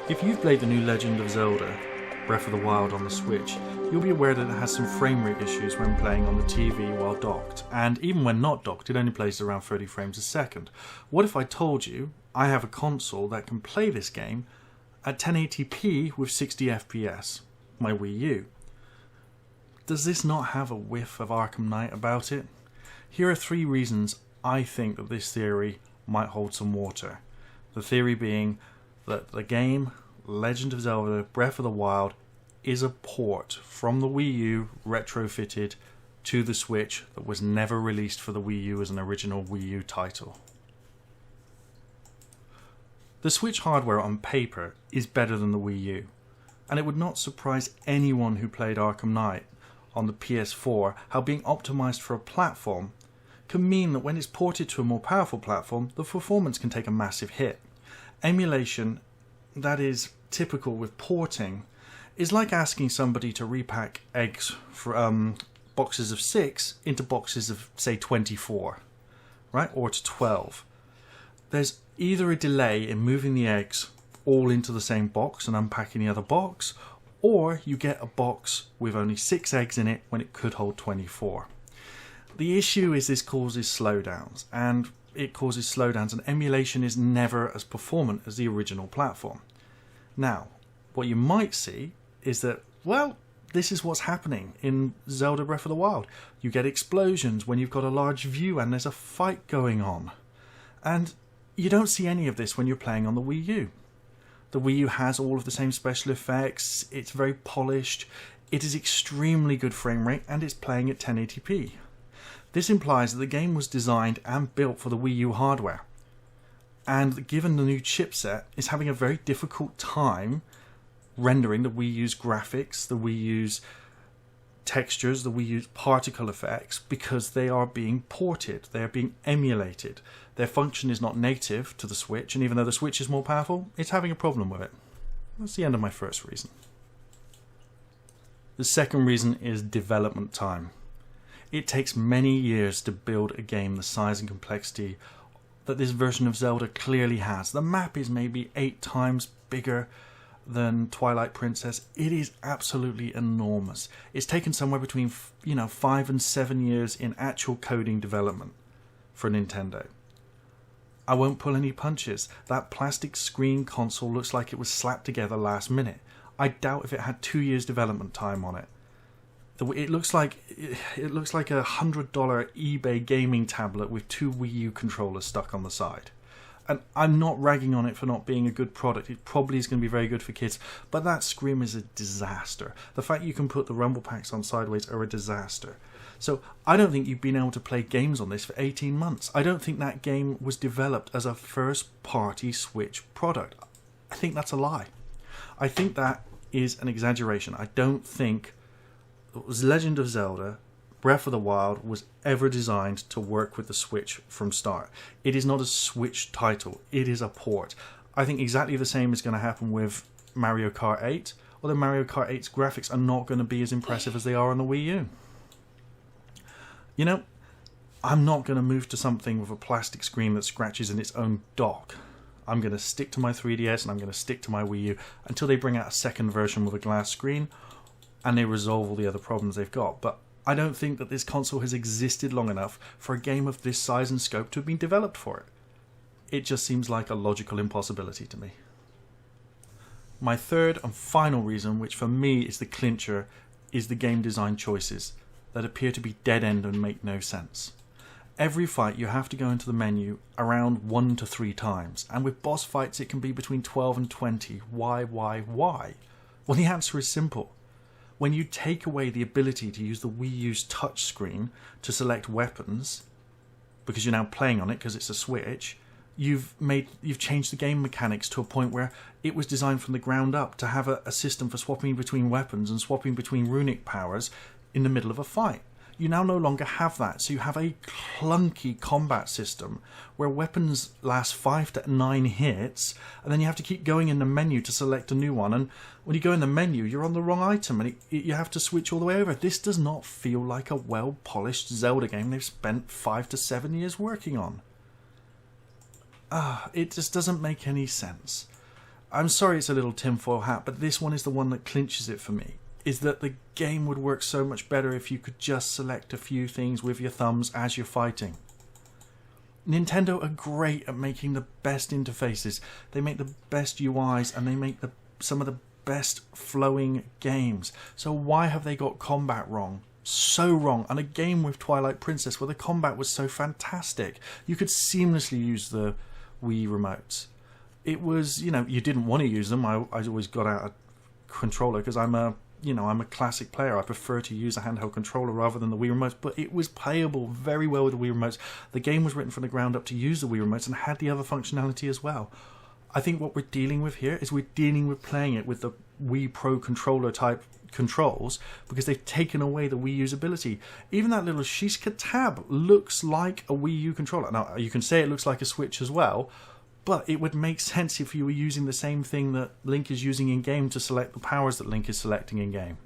If you've played the new Legend of Zelda, Breath of the Wild on the Switch, you'll be aware that it has some frame rate issues when playing on the TV while docked, and even when not docked it only plays around 30 frames a second. What if I told you I have a console that can play this game at 1080p with 60 FPS, my Wii U? Does this not have a whiff of Arkham Knight about it? Here are 3 reasons I think that this theory might hold some water. The theory being that the game Legend of Zelda Breath of the Wild is a port from the Wii U retrofitted to the Switch that was never released for the Wii U as an original Wii U title. The Switch hardware on paper is better than the Wii U, and it would not surprise anyone who played Arkham Knight on the PS4 how being optimized for a platform can mean that when it's ported to a more powerful platform, the performance can take a massive hit. Emulation, that is typical with porting, is like asking somebody to repack eggs from boxes of 6 into boxes of, say, 24, right? Or to 12. There's either a delay in moving the eggs all into the same box and unpacking the other box, or you get a box with only 6 eggs in it when it could hold 24. The issue is this causes slowdowns, and emulation is never as performant as the original platform. Now, what you might see is that, well, this is what's happening in Zelda Breath of the Wild. You get explosions when you've got a large view and there's a fight going on. And you don't see any of this when you're playing on the Wii U. The Wii U has all of the same special effects, it's very polished, it is extremely good frame rate, and it's playing at 1080p. This implies that the game was designed and built for the Wii U hardware, and given the new chipset, is having a very difficult time rendering the Wii U's graphics, the Wii U's textures, the Wii U's particle effects, because they are being ported, they are being emulated. Their function is not native to the Switch, and even though the Switch is more powerful, it's having a problem with it. That's the end of my first reason. The second reason is development time. It takes many years to build a game the size and complexity that this version of Zelda clearly has. The map is maybe 8 times bigger than Twilight Princess. It is absolutely enormous. It's taken somewhere between 5 and 7 years in actual coding development for Nintendo. I won't pull any punches. That plastic screen console looks like it was slapped together last minute. I doubt if it had 2 years development time on it. It looks like a $100 eBay gaming tablet with 2 Wii U controllers stuck on the side. And I'm not ragging on it for not being a good product. It probably is going to be very good for kids, but that screen is a disaster. The fact you can put the rumble packs on sideways are a disaster. So I don't think you've been able to play games on this for 18 months. I don't think that game was developed as a first-party Switch product. I think that's a lie. I think that is an exaggeration. I don't think Legend of Zelda Breath of the Wild was ever designed to work with the Switch from start. It is not a Switch title, it is a port. I think exactly the same is going to happen with Mario Kart 8, although Mario Kart 8's graphics are not going to be as impressive as they are on the Wii U. You know, I'm not going to move to something with a plastic screen that scratches in its own dock. I'm going to stick to my 3DS and I'm going to stick to my Wii U until they bring out a second version with a glass screen and they resolve all the other problems they've got. But I don't think that this console has existed long enough for a game of this size and scope to have been developed for it. It just seems like a logical impossibility to me. My third and final reason, which for me is the clincher, is the game design choices that appear to be dead-end and make no sense. Every fight you have to go into the menu around 1 to 3 times, and with boss fights it can be between 12 and 20. Why? Well, the answer is simple. When you take away the ability to use the Wii U's touchscreen to select weapons, because you're now playing on it because it's a Switch, you've changed the game mechanics to a point where it was designed from the ground up to have a system for swapping between weapons and swapping between runic powers in the middle of a fight. You now no longer have that, so you have a clunky combat system where weapons last 5 to 9 hits, and then you have to keep going in the menu to select a new one, and when you go in the menu you're on the wrong item and you have to switch all the way over. This does not feel like a well-polished Zelda game they've spent 5 to 7 years working on. It just doesn't make any sense. I'm sorry it's a little tinfoil hat, but this one is the one that clinches it for me, is that the game would work so much better if you could just select a few things with your thumbs as you're fighting. Nintendo are great at making the best interfaces. They make the best UIs, and they make some of the best flowing games. So why have they got combat wrong? So wrong. And a game with Twilight Princess where the combat was so fantastic. You could seamlessly use the Wii remotes. It was, you didn't want to use them. I always got out a controller because I'm a classic player. I prefer to use a handheld controller rather than the Wii remotes, but it was playable very well with the Wii remotes. The game was written from the ground up to use the Wii remotes and had the other functionality as well. I think what we're dealing with here is we're dealing with playing it with the Wii Pro controller type controls because they've taken away the Wii usability. Even that little Shiska tab looks like a Wii U controller. Now, you can say it looks like a Switch as well, but it would make sense if you were using the same thing that Link is using in-game to select the powers that Link is selecting in-game.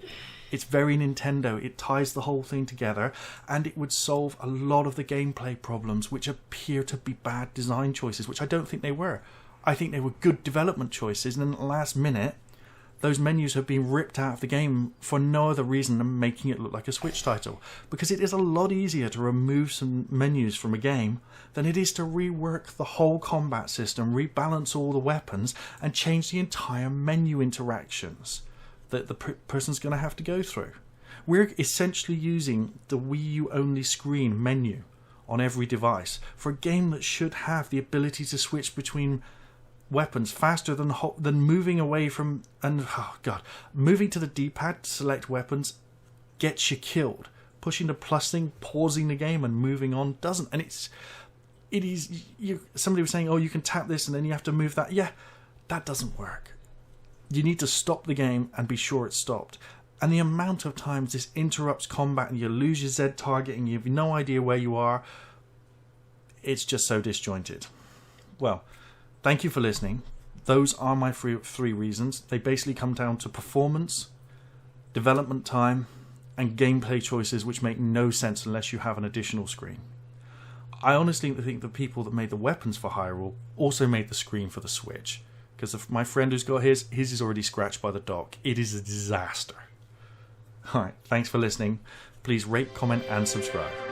It's very Nintendo. It ties the whole thing together, and it would solve a lot of the gameplay problems which appear to be bad design choices, which I don't think they were. I think they were good development choices, and in the last minute, those menus have been ripped out of the game for no other reason than making it look like a Switch title. Because it is a lot easier to remove some menus from a game than it is to rework the whole combat system, rebalance all the weapons, and change the entire menu interactions that the person's going to have to go through. We're essentially using the Wii U only screen menu on every device for a game that should have the ability to switch between weapons faster than moving away from, and moving to the D-pad to select weapons gets you killed. Pushing the plus thing, pausing the game and moving on doesn't. And somebody was saying, oh, you can tap this and then you have to move that. Yeah, that doesn't work. You need to stop the game and be sure it's stopped. And the amount of times this interrupts combat and you lose your Z target and you have no idea where you are, it's just so disjointed. Well, thank you for listening. Those are my three reasons. They basically come down to performance, development time, and gameplay choices which make no sense unless you have an additional screen. I honestly think the people that made the weapons for Hyrule also made the screen for the Switch. Because my friend who's got his is already scratched by the dock. It is a disaster. Alright, thanks for listening. Please rate, comment, and subscribe.